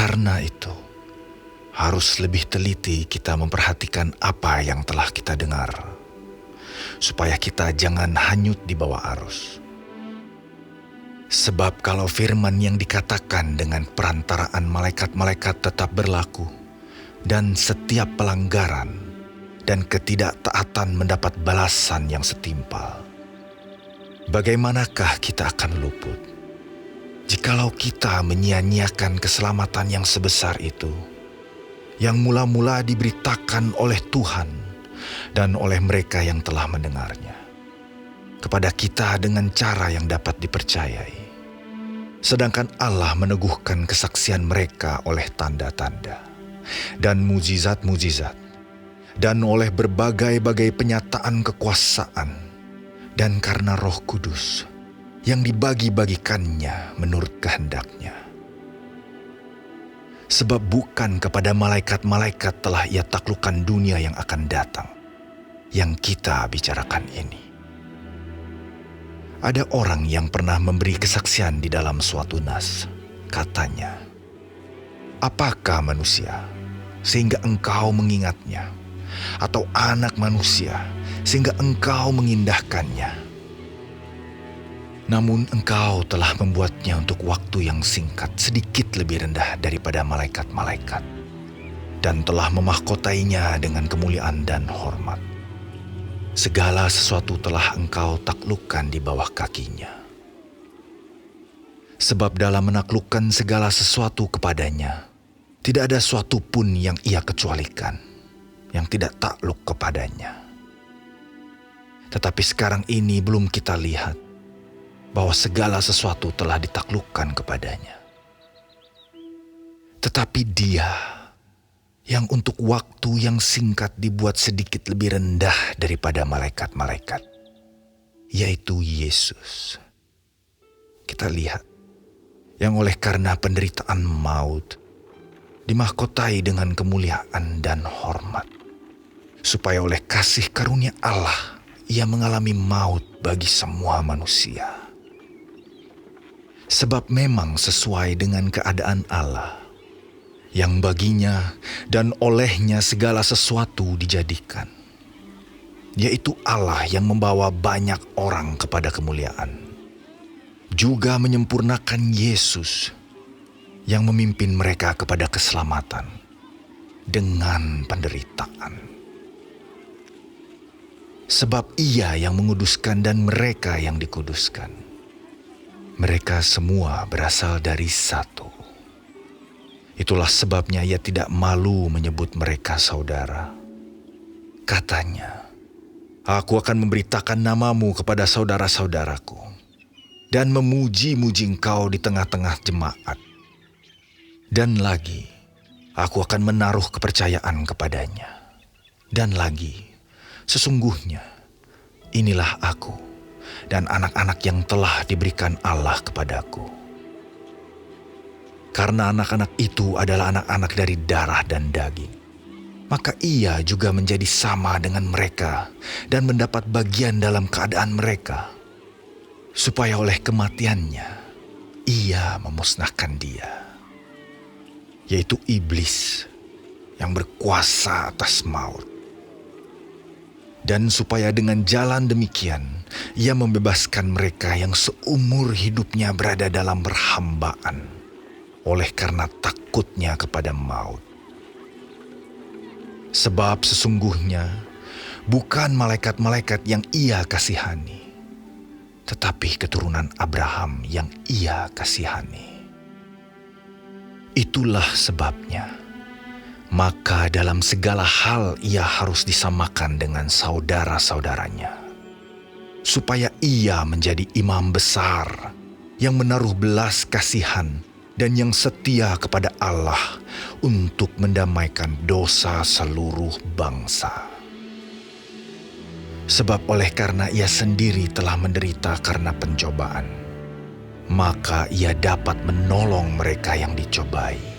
Karena itu, harus lebih teliti kita memperhatikan apa yang telah kita dengar, supaya kita jangan hanyut di bawah arus. Sebab kalau firman yang dikatakan dengan perantaraan malaikat-malaikat tetap berlaku, dan setiap pelanggaran dan ketidaktaatan mendapat balasan yang setimpal, bagaimanakah kita akan luput jikalau kita menyia-nyiakan keselamatan yang sebesar itu, yang mula-mula diberitakan oleh Tuhan dan oleh mereka yang telah mendengarnya kepada kita dengan cara yang dapat dipercayai, sedangkan Allah meneguhkan kesaksian mereka oleh tanda-tanda dan mujizat-mujizat, dan oleh berbagai-bagai penyataan kekuasaan, dan karena Roh Kudus yang dibagi-bagikannya menurut kehendaknya. Sebab bukan kepada malaikat-malaikat telah ia taklukkan dunia yang akan datang, yang kita bicarakan ini. Ada orang yang pernah memberi kesaksian di dalam suatu nas. Katanya, "Apakah manusia sehingga engkau mengingatnya, atau anak manusia sehingga engkau mengindahkannya? Namun engkau telah membuatnya untuk waktu yang singkat sedikit lebih rendah daripada malaikat-malaikat, dan telah memahkotainya dengan kemuliaan dan hormat. Segala sesuatu telah engkau taklukkan di bawah kakinya. Sebab dalam menaklukkan segala sesuatu kepadanya, tidak ada suatu pun yang ia kecualikan, yang tidak takluk kepadanya. Tetapi sekarang ini belum kita lihat bahwa segala sesuatu telah ditaklukkan kepadanya. Tetapi Dia yang untuk waktu yang singkat dibuat sedikit lebih rendah daripada malaikat-malaikat, yaitu Yesus. Kita lihat, yang oleh karena penderitaan maut, dimahkotai dengan kemuliaan dan hormat, supaya oleh kasih karunia Allah, ia mengalami maut bagi semua manusia. Sebab memang sesuai dengan keadaan Allah, yang baginya dan olehnya segala sesuatu dijadikan, yaitu Allah yang membawa banyak orang kepada kemuliaan, juga menyempurnakan Yesus yang memimpin mereka kepada keselamatan dengan penderitaan. Sebab Ia yang menguduskan dan mereka yang dikuduskan, mereka semua berasal dari satu. Itulah sebabnya Ia tidak malu menyebut mereka saudara. Katanya, "Aku akan memberitakan namamu kepada saudara-saudaraku, dan memuji-muji engkau di tengah-tengah jemaat. Dan lagi, aku akan menaruh kepercayaan kepadanya. Dan lagi, sesungguhnya inilah aku dan anak-anak yang telah diberikan Allah kepadaku. Karena anak-anak itu adalah anak-anak dari darah dan daging, maka ia juga menjadi sama dengan mereka dan mendapat bagian dalam keadaan mereka, supaya oleh kematiannya ia memusnahkan dia, yaitu iblis yang berkuasa atas maut. Dan supaya dengan jalan demikian ia membebaskan mereka yang seumur hidupnya berada dalam perhambaan oleh karena takutnya kepada maut. Sebab sesungguhnya bukan malaikat-malaikat yang ia kasihani, tetapi keturunan Abraham yang ia kasihani. Itulah sebabnya maka dalam segala hal ia harus disamakan dengan saudara-saudaranya, supaya ia menjadi imam besar yang menaruh belas kasihan dan yang setia kepada Allah untuk mendamaikan dosa seluruh bangsa. Sebab oleh karena ia sendiri telah menderita karena pencobaan, maka ia dapat menolong mereka yang dicobai.